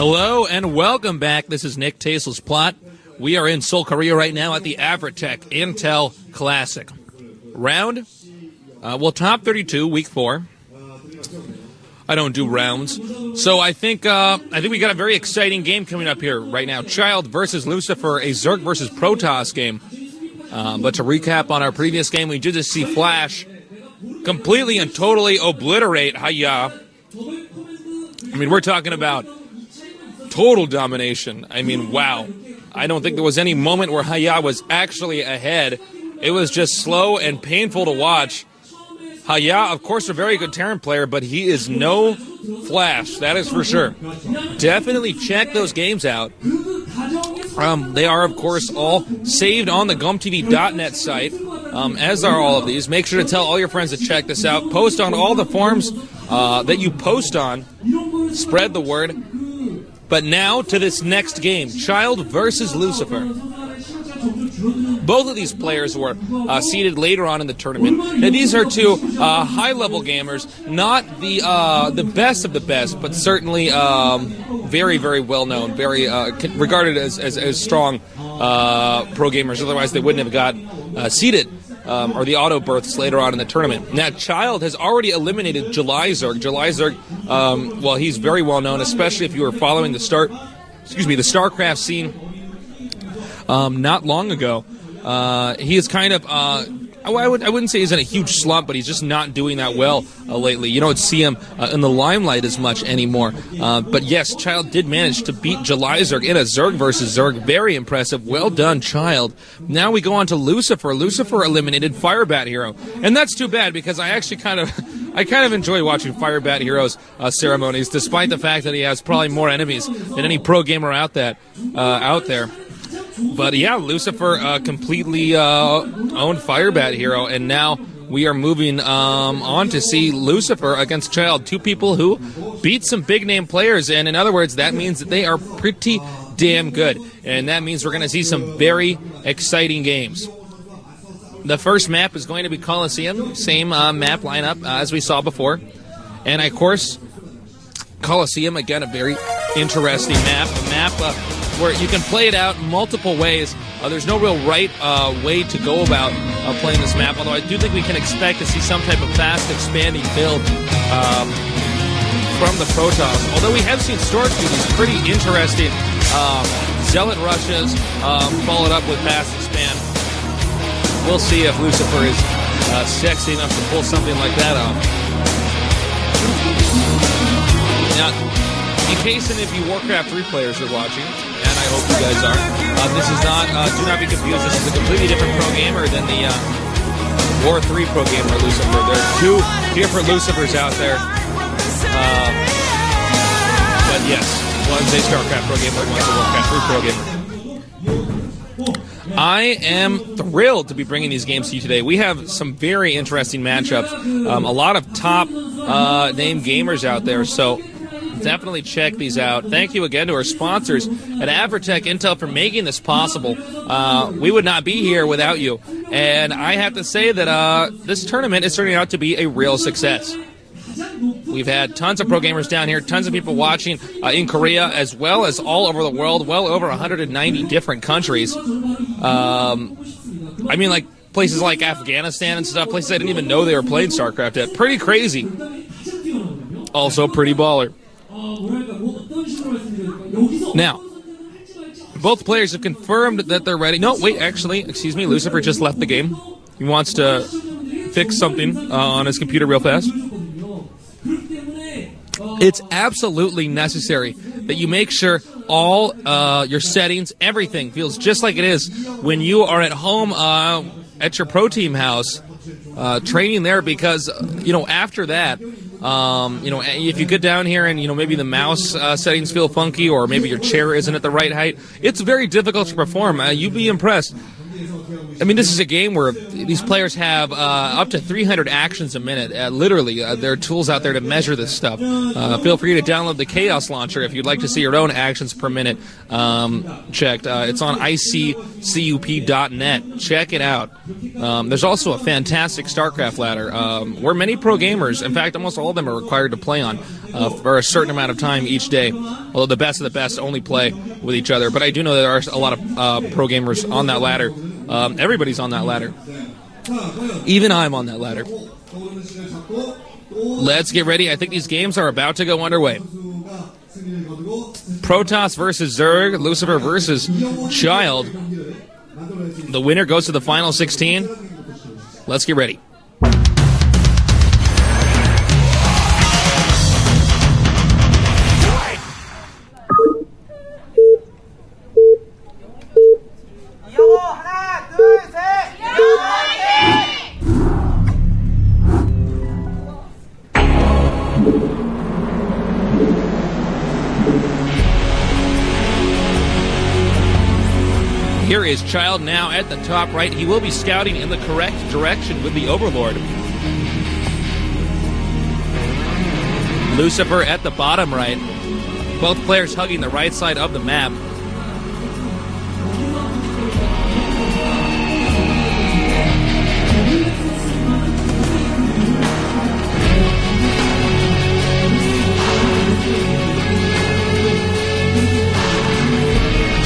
Hello and welcome back. This is Nick Tasel's Plot. We are in Seoul, Korea right now at the Avertech Intel Classic. Round, top 32, week 4. I don't do rounds. So I think we got a very exciting game coming up here right now. Child versus LuCifer, a Zerg versus Protoss game. But to recap on our previous game, we did just see Flash completely and totally obliterate Haya. I mean, we're talking about total domination. I mean, wow. I don't think there was any moment where Haya was actually ahead. It was just slow and painful to watch. Haya, of course, a very good Terran player, but he is no Flash. That is for sure. Definitely check those games out. They are, of course, all saved on the GOMTV.net site, as are all of these. Make sure to tell all your friends to check this out. Post on all the forums that you post on. Spread the word. But now to this next game, Child versus LuCifer. Both of these players were seeded later on in the tournament. Now, these are two high-level gamers, not the best of the best, but certainly very, very well-known, very regarded as strong pro gamers. Otherwise, they wouldn't have got seeded or the auto berths later on in the tournament. Now, Child has already eliminated GOMTV. GOMTV, well, he's very well-known, especially if you were following the StarCraft scene not long ago. He is kind of, I wouldn't say he's in a huge slump, but he's just not doing that well lately. You don't see him in the limelight as much anymore. But yes, Child did manage to beat GOMTV in a Zerg versus Zerg. Very impressive. Well done, Child. Now we go on to LuCifer. LuCifer eliminated Firebat Hero. And that's too bad because I actually kind of enjoy watching Firebat Hero's ceremonies, despite the fact that he has probably more enemies than any pro gamer out there. But yeah, LuCifer completely owned Firebat Hero, and now we are moving on to see LuCifer against Child, two people who beat some big-name players, and in other words, that means that they are pretty damn good, and that means we're going to see some very exciting games. The first map is going to be Coliseum, same map lineup as we saw before, and of course, Coliseum, again, a very interesting map, where you can play it out multiple ways. There's no real right way to go about playing this map, although I do think we can expect to see some type of fast expanding build from the Protoss. Although we have seen Storage do these pretty interesting Zealot rushes, followed up with fast expand. We'll see if LuCifer is sexy enough to pull something like that off. Now, in case any of you Warcraft 3 players are watching, and I hope you guys are, this is not, do not be confused, this is a completely different pro gamer than the War 3 pro gamer LuCifer. There are two different LuCifers out there. But yes, one's a StarCraft pro gamer, one's a Warcraft 3 pro gamer. I am thrilled to be bringing these games to you today. We have some very interesting matchups, a lot of top name gamers out there, so definitely check these out. Thank you again to our sponsors at Avertech Intel for making this possible. We would not be here without you. And I have to say that this tournament is turning out to be a real success. We've had tons of pro gamers down here, tons of people watching in Korea, as well as all over the world, well over 190 different countries. I mean, like places like Afghanistan and stuff, places I didn't even know they were playing StarCraft at. Pretty crazy. Also pretty baller. Now, both players have confirmed that they're ready. No, wait, actually, excuse me, LuCifer just left the game. He wants to fix something on his computer real fast. It's absolutely necessary that you make sure all your settings, everything feels just like it is when you are at home at your pro team house training there, because, after that, if you get down here and, maybe the mouse settings feel funky, or maybe your chair isn't at the right height, it's very difficult to perform. You'd be impressed. I mean, this is a game where these players have up to 300 actions a minute. Literally, there are tools out there to measure this stuff. Feel free to download the Chaos Launcher if you'd like to see your own actions per minute checked. It's on iccup.net. Check it out. There's also a fantastic StarCraft ladder where many pro gamers, in fact, almost all of them are required to play on for a certain amount of time each day. Although the best of the best only play with each other. But I do know that there are a lot of pro gamers on that ladder. Everybody's on that ladder. Even I'm on that ladder. Let's get ready. I think these games are about to go underway. Protoss versus Zerg, LuCifer versus Child. The winner goes to the final 16. Let's get ready. Here is Child now at the top right. He will be scouting in the correct direction with the Overlord. LuCifer at the bottom right. Both players hugging the right side of the map.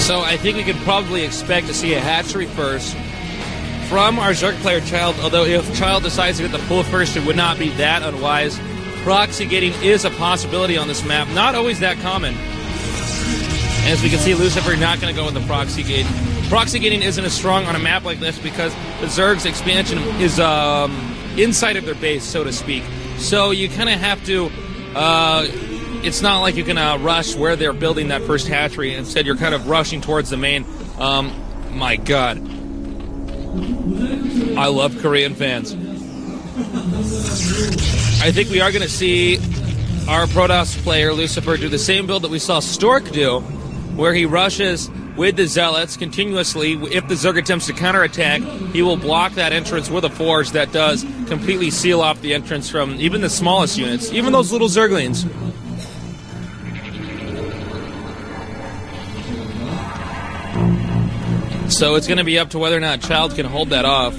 So I think we could probably expect to see a hatchery first from our Zerg player Child, although if Child decides to get the pull first, it would not be that unwise. Proxy gating is a possibility on this map, not always that common. As we can see, LuCifer not going to go with the proxy gate. Proxy gating isn't as strong on a map like this because the Zerg's expansion is inside of their base, so to speak. So you kind of have to... it's not like you can rush where they're building that first hatchery. Instead, you're kind of rushing towards the main. My God. I love Korean fans. I think we are going to see our Protoss player, LuCifer, do the same build that we saw Stork do, where he rushes with the Zealots continuously. If the Zerg attempts to counterattack, he will block that entrance with a Forge that does completely seal off the entrance from even the smallest units, even those little Zerglings. So it's going to be up to whether or not Child can hold that off.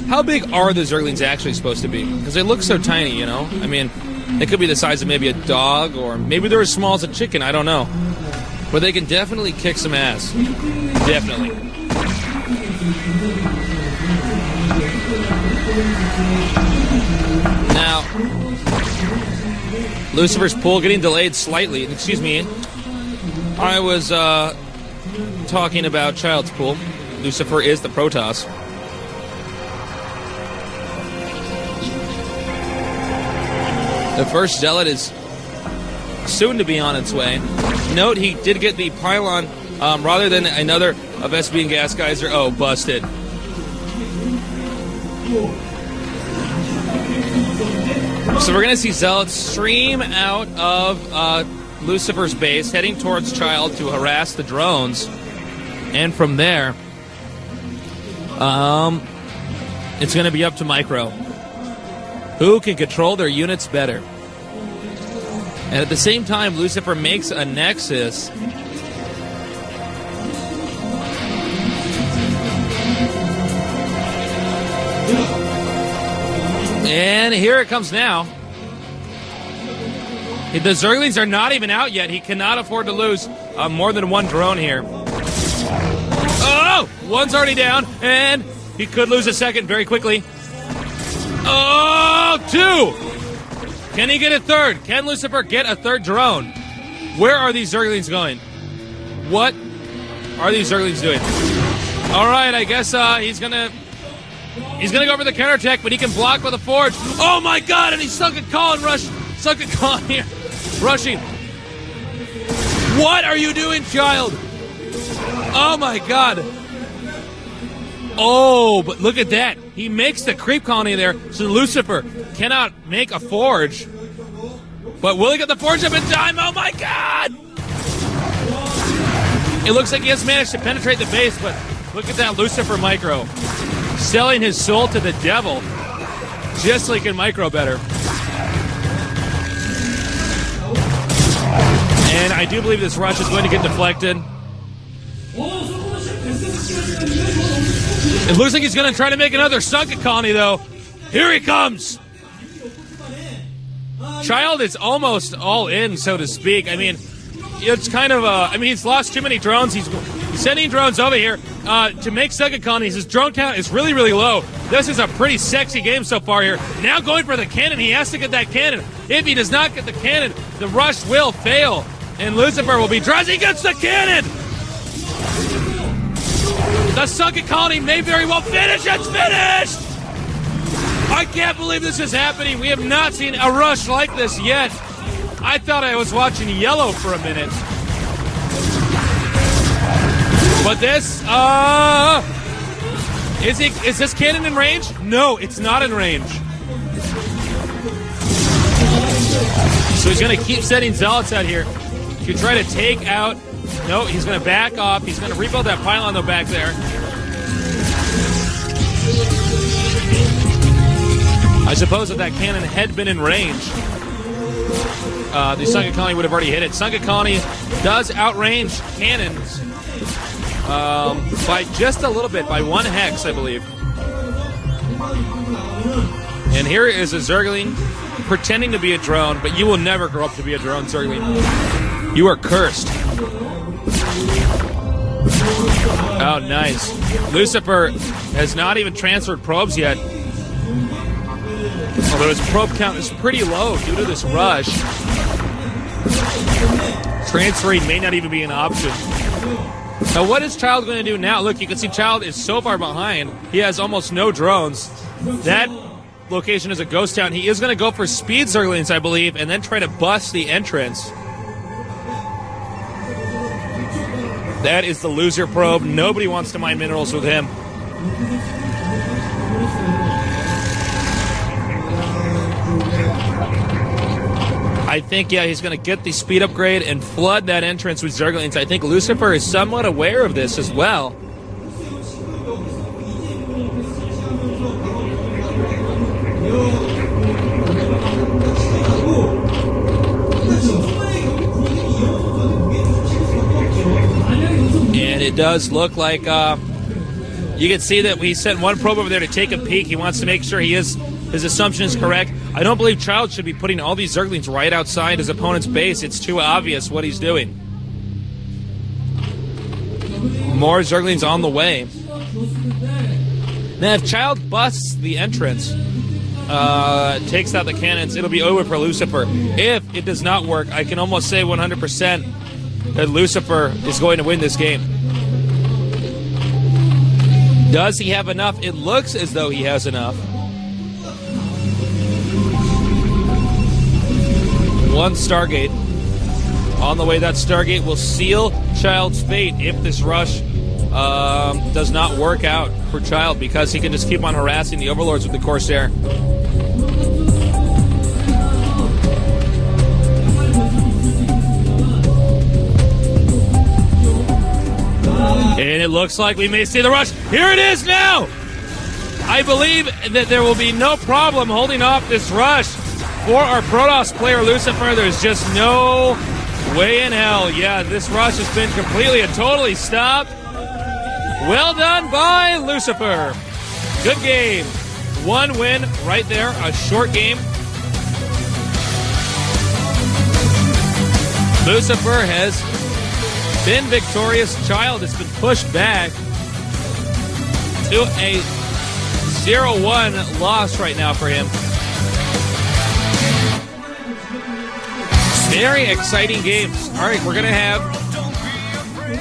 How big are the Zerglings actually supposed to be? Because they look so tiny, you know? I mean, they could be the size of maybe a dog, or maybe they're as small as a chicken, I don't know. But they can definitely kick some ass. Definitely. Now, LuCifer's pull getting delayed slightly. Excuse me. I was talking about Child's pull. LuCifer is the Protoss. The first Zealot is soon to be on its way. Note he did get the pylon rather than another of SB and Gas Geyser. Oh, busted. So we're going to see Zealots stream out of LuCifer's base, heading towards Child to harass the drones. And from there, it's going to be up to Micro. Who can control their units better? And at the same time, LuCifer makes a Nexus. And here it comes now. The Zerglings are not even out yet. He cannot afford to lose more than one drone here. Oh! One's already down, and he could lose a second very quickly. Oh! Two! Can he get a third? Can LuCifer get a third drone? Where are these Zerglings going? What are these Zerglings doing? All right, I guess he's gonna go for the counterattack, but he can block with a Forge. Oh my God! And he sunk a call and rush. Sunk a call here, rushing. What are you doing, Child? Oh my God! Oh, but look at that. He makes the creep colony there, so LuCifer cannot make a Forge. But will he get the Forge up in time? Oh my God! It looks like he has managed to penetrate the base, but Look at that LuCifer Micro. Selling his soul to the devil. Just like in Micro better. And I do believe this rush is going to get deflected. It looks like he's going to try to make another sunken colony, though. Here he comes. Child is almost all in, so to speak. I mean, it's kind of he's lost too many drones. He's sending drones over here to make sunken colonies. His drone count is really, really low. This is a pretty sexy game so far here. Now going for the cannon. He has to get that cannon. If he does not get the cannon, the rush will fail. And LuCifer will be dressed. He gets the cannon! The sunken colony may very well finish. It's finished! I can't believe this is happening. We have not seen a rush like this yet. I thought I was watching Yellow for a minute. But this, is this cannon in range? No, it's not in range. So he's going to keep sending Zealots out here to try to take out. No, he's going to back off. He's going to rebuild that pylon though back there. I suppose if that cannon had been in range, the sunken colony would have already hit it. Sunken colony does outrange cannons by just a little bit, by 1 hex, I believe. And here is a Zergling pretending to be a drone, but you will never grow up to be a drone, Zergling. You are cursed. Oh, nice. LuCifer has not even transferred probes yet. Although his probe count is pretty low due to this rush. Transferring may not even be an option. Now, what is Child going to do now? Look, you can see Child is so far behind. He has almost no drones. That location is a ghost town. He is going to go for speed Zerglings, I believe, and then try to bust the entrance. That is the loser probe. Nobody wants to mine minerals with him. I think, yeah, he's going to get the speed upgrade and flood that entrance with Zerglings. I think LuCifer is somewhat aware of this as well. And it does look like you can see that we sent one probe over there to take a peek. He wants to make sure his assumption is correct. I don't believe Child should be putting all these Zerglings right outside his opponent's base. It's too obvious what he's doing. More Zerglings on the way. Now, if Child busts the entrance, takes out the cannons, it'll be over for LuCifer. If it does not work, I can almost say 100% that LuCifer is going to win this game. Does he have enough? It looks as though he has enough. One Stargate on the way. That Stargate will seal Child's fate if this rush does not work out for Child, because he can just keep on harassing the Overlords with the Corsair. And it looks like we may see the rush. Here it is now! I believe that there will be no problem holding off this rush for our Protoss player LuCifer. There's just no way in hell. Yeah, this rush has been completely and totally stopped. Well done by LuCifer. Good game. One win right there, a short game. LuCifer has been victorious. Child has been pushed back to a 0-1 loss right now for him. Very exciting games. All right, we're going to have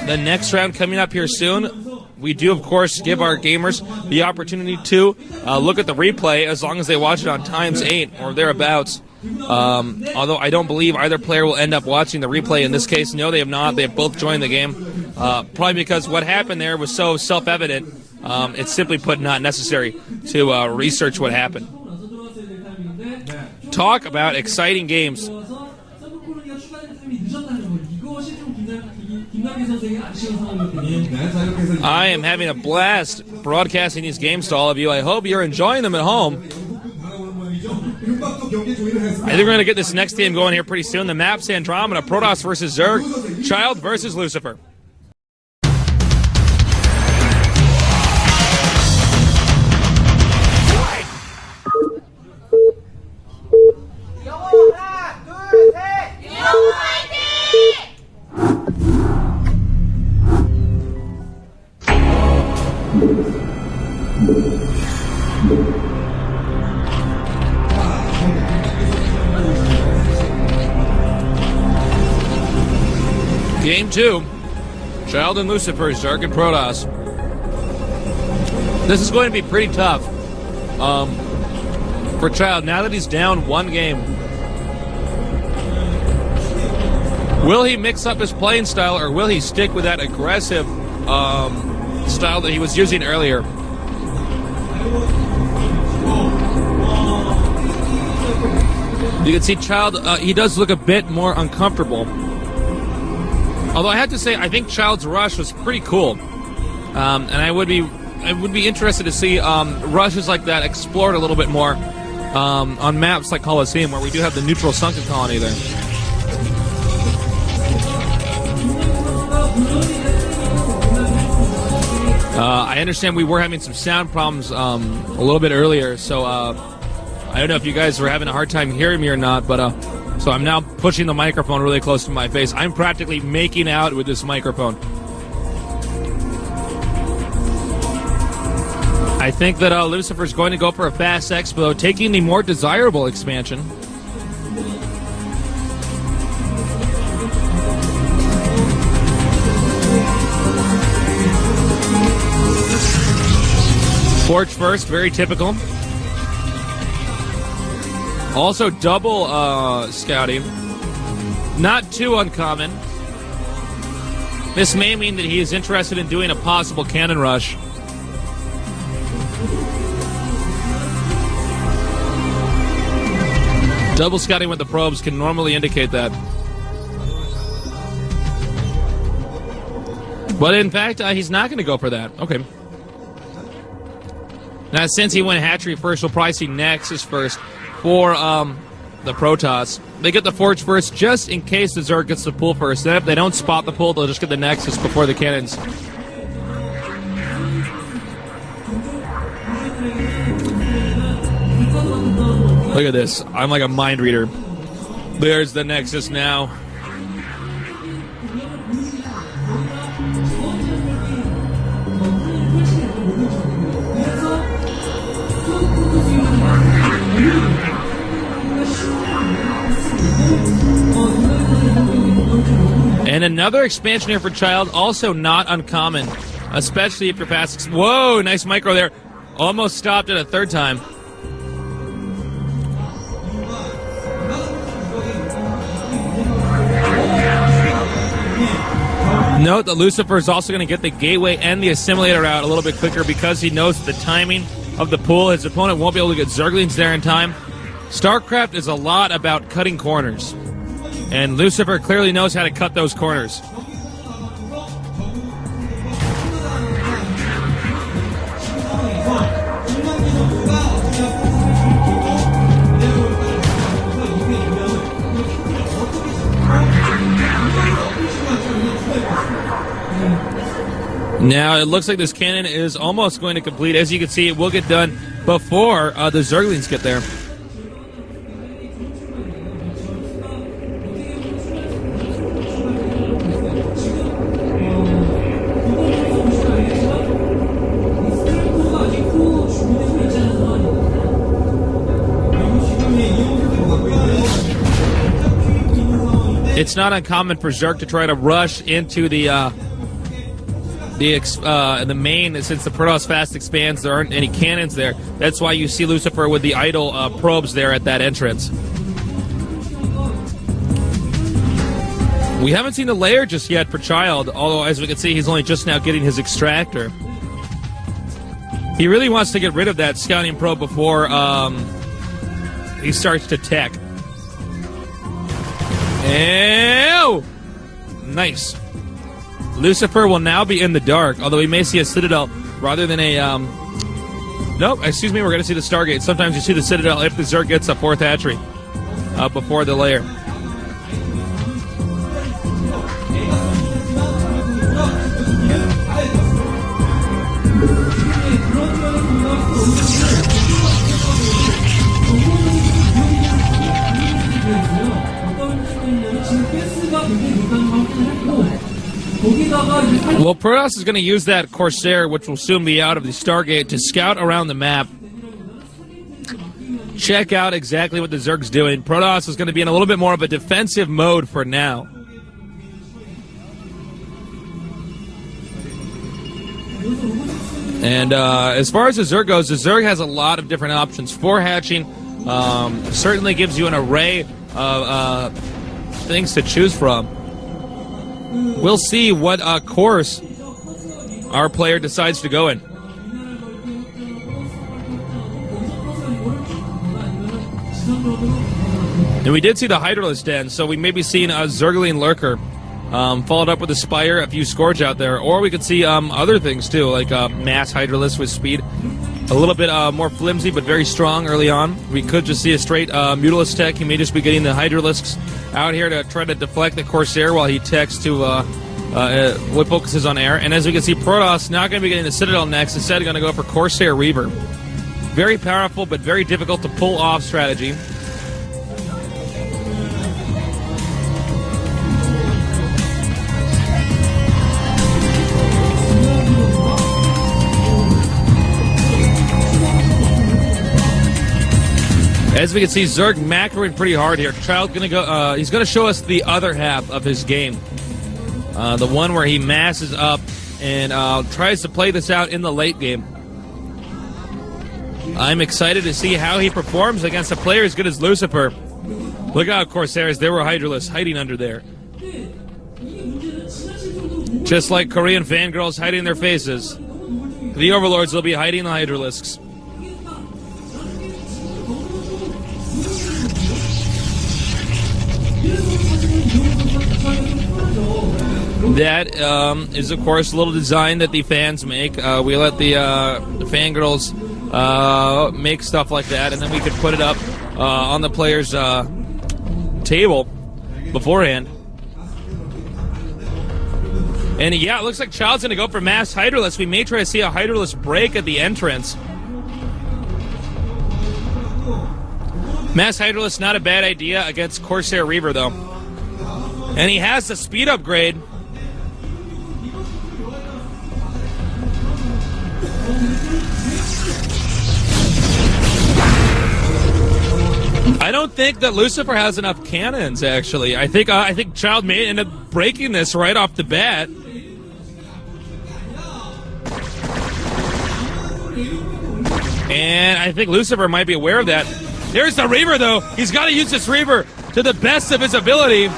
the next round coming up here soon. We do, of course, give our gamers the opportunity to look at the replay as long as they watch it on ×8 or thereabouts. Although I don't believe either player will end up watching the replay in this case. No, they have not. They have both joined the game. Probably because what happened there was so self-evident, it's simply put not necessary to research what happened. Talk about exciting games. I am having a blast broadcasting these games to all of you. I hope you're enjoying them at home. I think we're going to get this next game going here pretty soon. The map's Andromeda, Protoss versus Zerg, Child versus LuCifer. Game 2, Child and LuCifer, Zerg and Protoss. This is going to be pretty tough for Child now that he's down one game. Will he mix up his playing style, or will he stick with that aggressive style that he was using earlier? You can see Child, he does look a bit more uncomfortable. Although I have to say, I think Child's rush was pretty cool, and I would be interested to see rushes like that explored a little bit more on maps like Coliseum, where we do have the neutral sunken colony there. I understand we were having some sound problems a little bit earlier, so I don't know if you guys were having a hard time hearing me or not, but so I'm now pushing the microphone really close to my face. I'm practically making out with this microphone. I think that LuCifer's going to go for a fast expo, taking the more desirable expansion. Forge first, very typical. Also double scouting. Not too uncommon. This may mean that he is interested in doing a possible cannon rush. Double scouting with the probes can normally indicate that. But in fact, he's not going to go for that. Okay. Now, since he went hatchery first, we'll probably see Nexus first for the Protoss. They get the Forge first just in case the Zerg gets the pull first. Then if they don't spot the pull, they'll just get the Nexus before the cannons. Look at this. I'm like a mind reader. There's the Nexus now. And another expansion here for Child, also not uncommon, especially if you're fast. Whoa, nice micro there. Almost stopped it a third time. Note that LuCifer is also going to get the gateway and the assimilator out a little bit quicker because he knows the timing of the pool. His opponent won't be able to get Zerglings there in time. StarCraft is a lot about cutting corners, and LuCifer clearly knows how to cut those corners. Now, it looks like this cannon is almost going to complete. As you can see, it will get done before the Zerglings get there. It's not uncommon for Zerg to try to rush into the main. Since the Protoss fast expands, there aren't any cannons there. That's why you see LuCifer with the idle probes there at that entrance. We haven't seen the layer just yet for Child, although as we can see, he's only just now getting his extractor. He really wants to get rid of that scouting probe before he starts to tech. Ew! Nice. LuCifer will now be in the dark, although we may see a Citadel rather than a... Nope, excuse me, we're going to see the Stargate. Sometimes you see the Citadel if the Zerg gets a 4th hatchery before the layer. Well, Protoss is going to use that Corsair, which will soon be out of the Stargate, to scout around the map. Check out exactly what the Zerg's doing. Protoss is going to be in a little bit more of a defensive mode for now. And as far as the Zerg goes, the Zerg has a lot of different options for hatching. Certainly gives you an array of things to choose from. We'll see what course our player decides to go in. And we did see the Hydralisk Den, so we may be seeing a Zergling Lurker followed up with a Spire, a few Scourge out there. Or we could see other things too, like Mass Hydralisk with speed. A little bit more flimsy, but very strong early on. We could just see a straight Mutalisk tech. He may just be getting the Hydralisks out here to try to deflect the Corsair while he techs to what focuses on air. And as we can see, Protoss not going to be getting the Citadel next. Instead, going to go for Corsair Reaver. Very powerful, but very difficult to pull off strategy. As we can see, Zerg macroing pretty hard here. Child gonna go. He's gonna show us the other half of his game, the one where he masses up and tries to play this out in the late game. I'm excited to see how he performs against a player as good as LuCifer. Look out, Corsairs! There were Hydralisks hiding under there, just like Korean fangirls hiding their faces. The Overlords will be hiding the Hydralisks. That is, of course, a little design that the fans make. We let the fangirls make stuff like that, and then we could put it up on the player's table beforehand. And yeah, it looks like Child's going to go for Mass Hydralisk. We may try to see a Hydralisk break at the entrance. Mass Hydralisk, not a bad idea against Corsair Reaver, though. And he has the speed upgrade. I don't think that LuCifer has enough cannons, actually. I think Child may end up breaking this right off the bat. And I think LuCifer might be aware of that. There's the Reaver, though. He's got to use this Reaver to the best of his ability.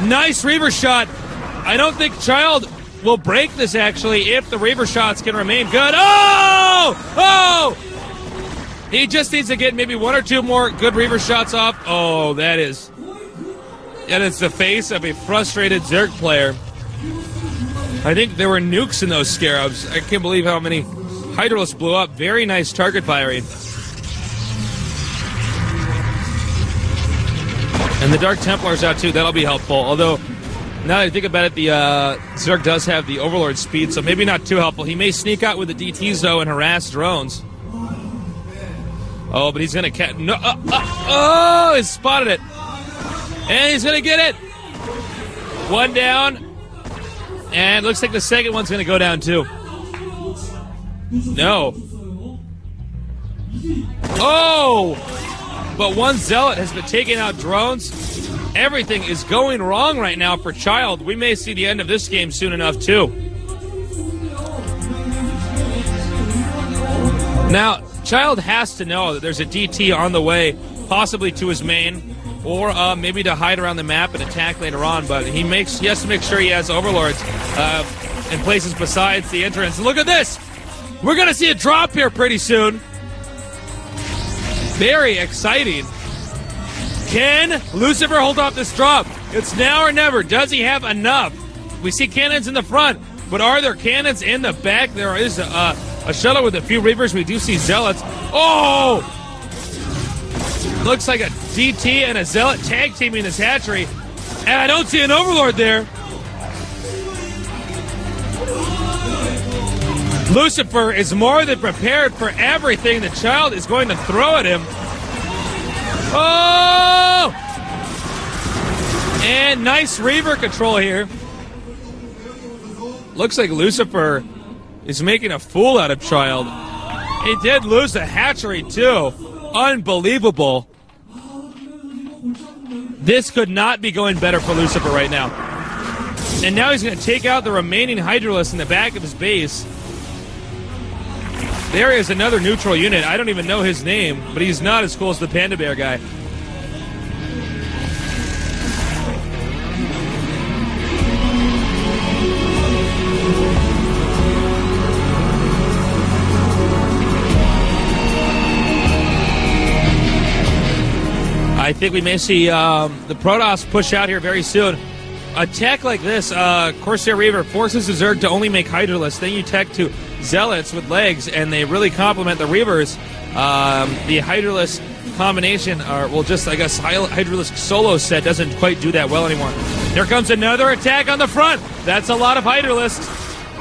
Nice Reaver shot. I don't think Child will break this, actually, if the Reaver shots can remain good. Oh! Oh! He just needs to get maybe one or two more good Reaver shots off. Oh, that is the face of a frustrated Zerg player. I think there were nukes in those Scarabs. I can't believe how many Hydralisks blew up. Very nice target firing. And the Dark Templar's out too. That'll be helpful. Although, now that I think about it, the Zerg does have the Overlord speed, so maybe not too helpful. He may sneak out with the DTs, though, and harass drones. Oh, but he's going to no, oh, he spotted it. And he's going to get it. One down. And looks like the second one's going to go down, too. No. Oh! But one Zealot has been taking out drones. Everything is going wrong right now for Child. We may see the end of this game soon enough, too. Now, Child has to know that there's a DT on the way, possibly to his main, or maybe to hide around the map and attack later on, but he has to make sure he has Overlords in places besides the entrance. Look at this! We're going to see a drop here pretty soon. Very exciting. Can LuCifer hold off this drop? It's now or never. Does he have enough We see cannons in the front, but are there cannons in the back? There is a shuttle with a few Reavers. We do see Zealots. Oh! Looks like a DT and a Zealot tag teaming this hatchery. And I don't see an Overlord there. LuCifer is more than prepared for everything the Child is going to throw at him. Oh! And nice Reaver control here. Looks like LuCifer is making a fool out of Child. He did lose the hatchery too. Unbelievable. This could not be going better for LuCifer right now. And now he's going to take out the remaining Hydralisk in the back of his base. There is another neutral unit. I don't even know his name, but he's not as cool as the Panda Bear guy. I think we may see the Protoss push out here very soon. A tech like this, Corsair Reaver, forces the Zerg to only make Hydralisk. Then you tech to Zealots with legs, and they really complement the Reavers. The Hydralisk combination, or well, just I guess Hydralisk solo set doesn't quite do that well anymore. Here comes another attack on the front. That's a lot of Hydralisks.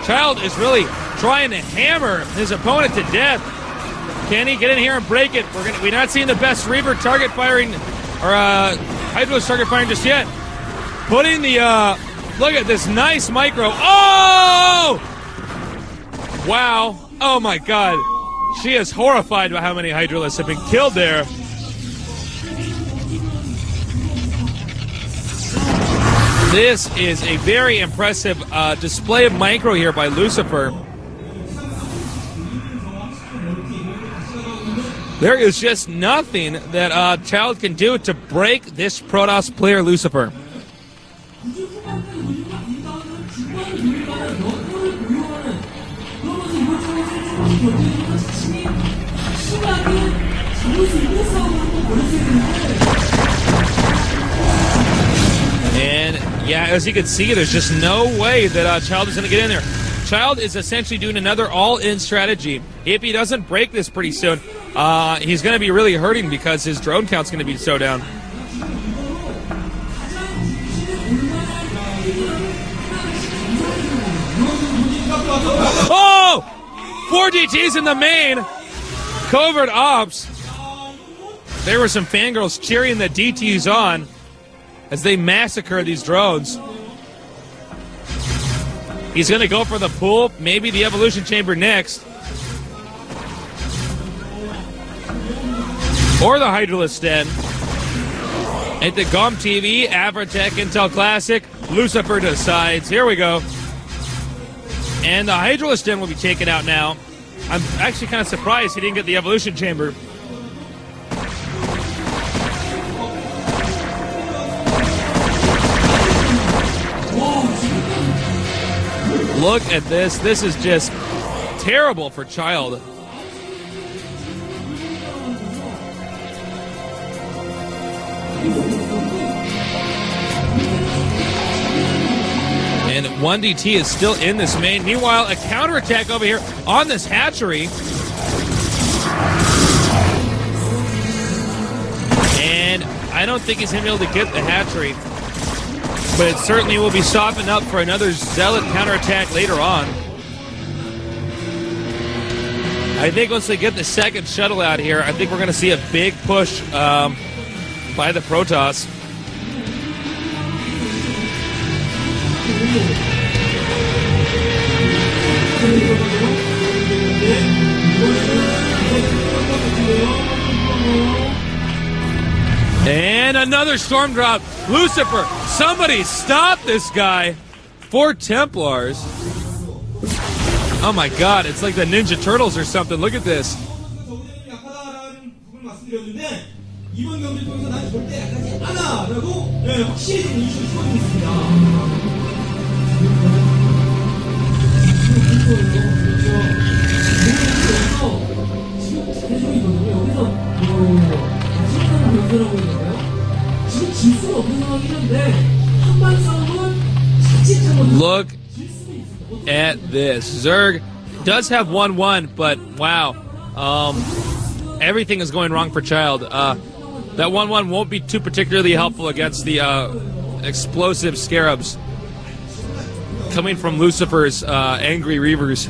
Child is really trying to hammer his opponent to death. Can he get in here and break it? We're not seeing the best Reaver target firing or Hydralisk target firing just yet. Putting the look at this nice micro. Oh! Wow. Oh my God. She is horrified by how many Hydralisks have been killed there. This is a very impressive display of micro here by LuCifer. There is just nothing that Child can do to break this Protoss player, LuCifer. And yeah, as you can see, there's just no way that Child is going to get in there. Child is essentially doing another all-in strategy. If he doesn't break this pretty soon, he's going to be really hurting because his drone count's going to be so down. Oh! 4 DTs in the main. Covert ops. There were some fangirls cheering the DTs on as they massacre these drones. He's going to go for the pool, maybe the evolution chamber next. Or the Hydralisk Den. At the GOMTV Avatech Intel Classic, LuCifer decides. Here we go. And the Hydralisk Den will be taken out now. I'm actually kind of surprised he didn't get the evolution chamber. Look at this. This is just terrible for Child. And 1DT is still in this main. Meanwhile, a counterattack over here on this hatchery. And I don't think he's going to be able to get the hatchery. But it certainly will be softened up for another Zealot counterattack later on. I think once they get the second shuttle out here, I think we're going to see a big push by the Protoss. And another storm drop. LuCifer, somebody stop this guy. 4 Templars. Oh my God, it's like the Ninja Turtles or something. Look at this. at this. Zerg does have 1-1, but wow. Everything is going wrong for Child. That 1-1 won't be too particularly helpful against the explosive Scarabs coming from LuCifer's angry Reavers.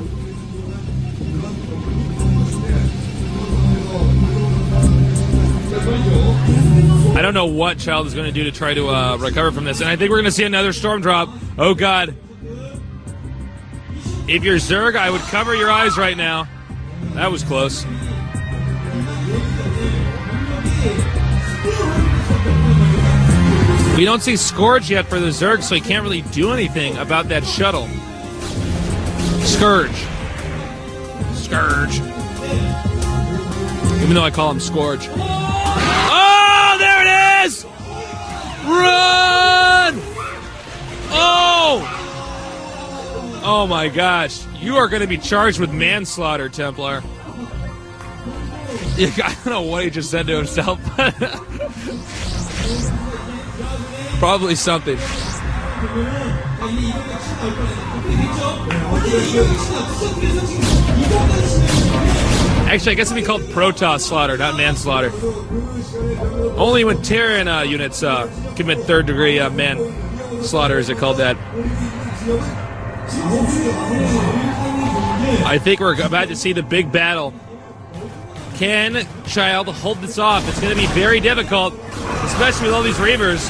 I don't know what Child is going to do to try to recover from this, and I think we're going to see another storm drop. Oh, God. If you're Zerg, I would cover your eyes right now. That was close. We don't see Scourge yet for the Zerg, so he can't really do anything about that shuttle. Scourge. Scourge. Even though I call him Scourge. Oh, there it is! Run! Oh! Oh my gosh. You are going to be charged with manslaughter, Templar. I don't know what he just said to himself. Probably something. Actually, I guess it'd be called Protoss slaughter, not manslaughter. Only when Terran units commit third-degree manslaughter is it called that. I think we're about to see the big battle. Can Child hold this off? It's going to be very difficult, especially with all these Reavers.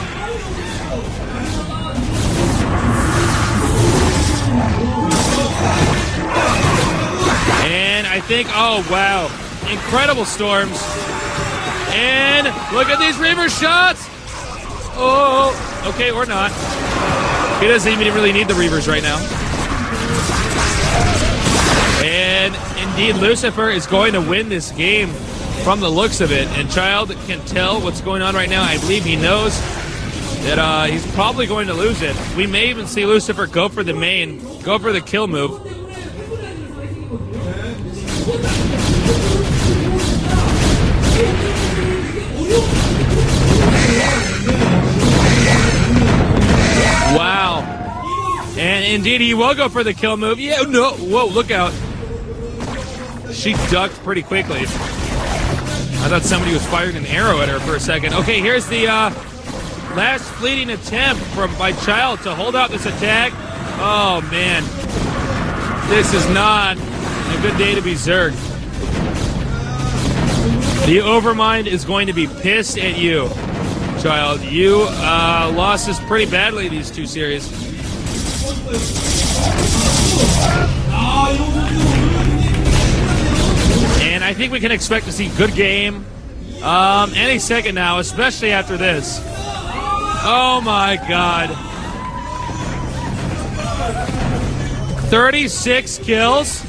And I think, oh, wow. Incredible storms. And look at these Reaver shots. Oh, okay, or not. He doesn't even really need the Reavers right now. And indeed, LuCifer is going to win this game from the looks of it. And Child can tell what's going on right now. I believe he knows that he's probably going to lose it. We may even see LuCifer go for the main, go for the kill move. Wow. And indeed, he will go for the kill move. Yeah, no. Whoa, look out. She ducked pretty quickly. I thought somebody was firing an arrow at her for a second. Okay, here's the last fleeting attempt by Child to hold out this attack. Oh, man. This is not a good day to be Zerg. The Overmind is going to be pissed at you, Child. You lost this pretty badly, these two series. And I think we can expect to see good game any second now, especially after this. Oh my God. 36 kills.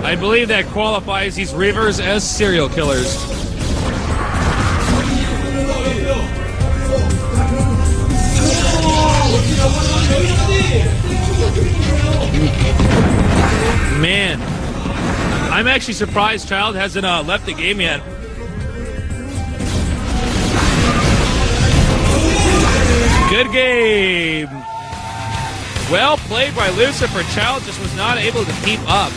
I believe that qualifies these Reavers as serial killers. Man, I'm actually surprised Child hasn't left the game yet. Good game. Well played by LuCifer. Child just was not able to keep up.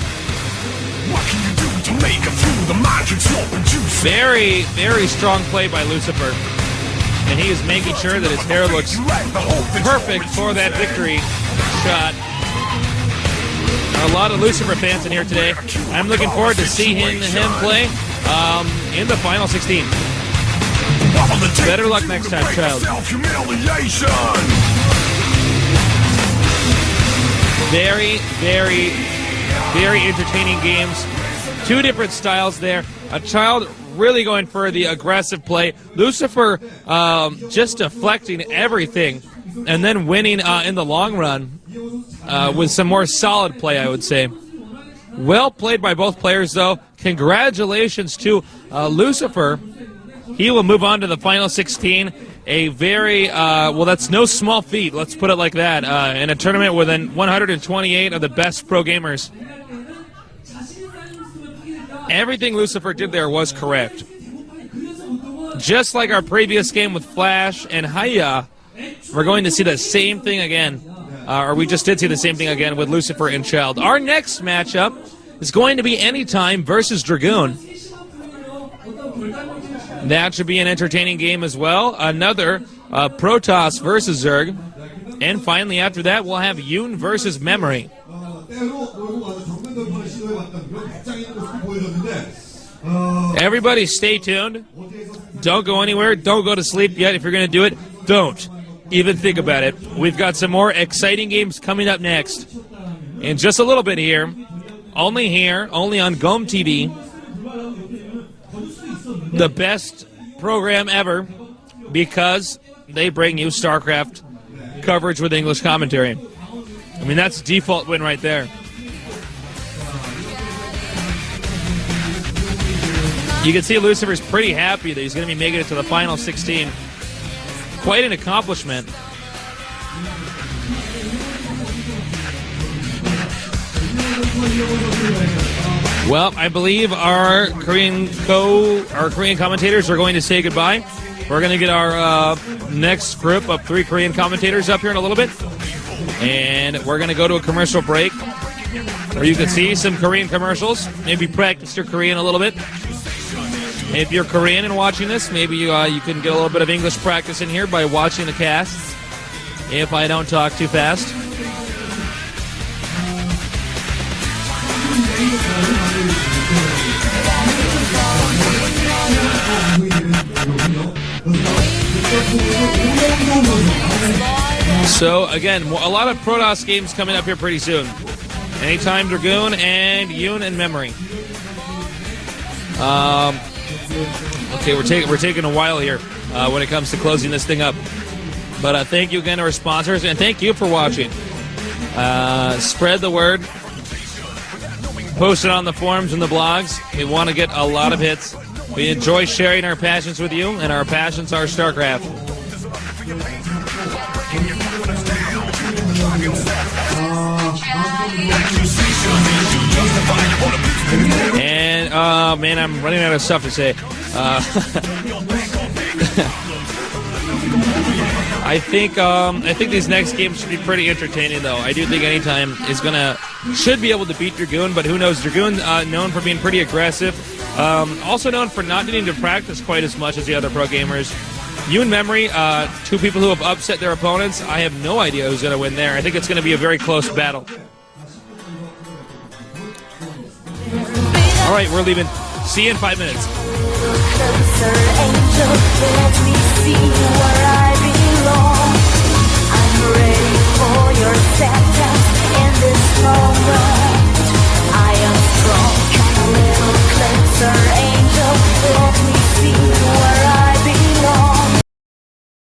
What can you do to make it through the matrix? Very, very strong play by LuCifer. And he is making sure that his hair looks perfect for that victory shot. A lot of LuCifer fans in here today. I'm looking forward to seeing him play in the final 16. Better luck next time, Child. Very, very, very entertaining games. Two different styles there. A Child really going for the aggressive play. LuCifer just deflecting everything and then winning in the long run with some more solid play, I would say. Well played by both players, though. Congratulations to LuCifer. He will move on to the final 16. A very, well, that's no small feat, let's put it like that, in a tournament with 128 of the best pro gamers. Everything LuCifer did there was correct. Just like our previous game with Flash and Haya, we're going to see the same thing again. or we just did see the same thing again with LuCifer and Child. Our next matchup is going to be Anytime versus Dragoon. That should be an entertaining game as well. Another Protoss versus Zerg. And finally, after that, we'll have Yoon versus Memory. Everybody stay tuned. Don't go anywhere. Don't go to sleep yet. If you're going to do it, don't even think about it. We've got some more exciting games coming up next in just a little bit here. Only on GOMTV. The best program ever, because they bring you StarCraft coverage with English commentary. I mean, that's a default win right there. You can see LuCifer's pretty happy that he's going to be making it to the final 16. Quite an accomplishment. Well, I believe our Korean commentators are going to say goodbye. We're going to get our next group of 3 Korean commentators up here in a little bit. And we're going to go to a commercial break where you can see some Korean commercials. Maybe practice your Korean a little bit. If you're Korean and watching this, maybe you can get a little bit of English practice in here by watching the cast, if I don't talk too fast. So, again, a lot of Protoss games coming up here pretty soon. Anytime Dragoon and Yoon and Memory. Okay, we're taking a while here when it comes to closing this thing up. But thank you again to our sponsors, and thank you for watching. Spread the word. Post it on the forums and the blogs. We want to get a lot of hits. We enjoy sharing our passions with you, and our passions are StarCraft. And, man, I'm running out of stuff to say. I think these next games should be pretty entertaining, though. I do think Anytime should be able to beat Dragoon, but who knows? Dragoon known for being pretty aggressive. Also known for not needing to practice quite as much as the other pro gamers. You and Memory, 2 people who have upset their opponents. I have no idea who's going to win there. I think it's going to be a very close battle. All right, we're leaving. See you in 5 minutes. Closer, angel, let me see where I belong.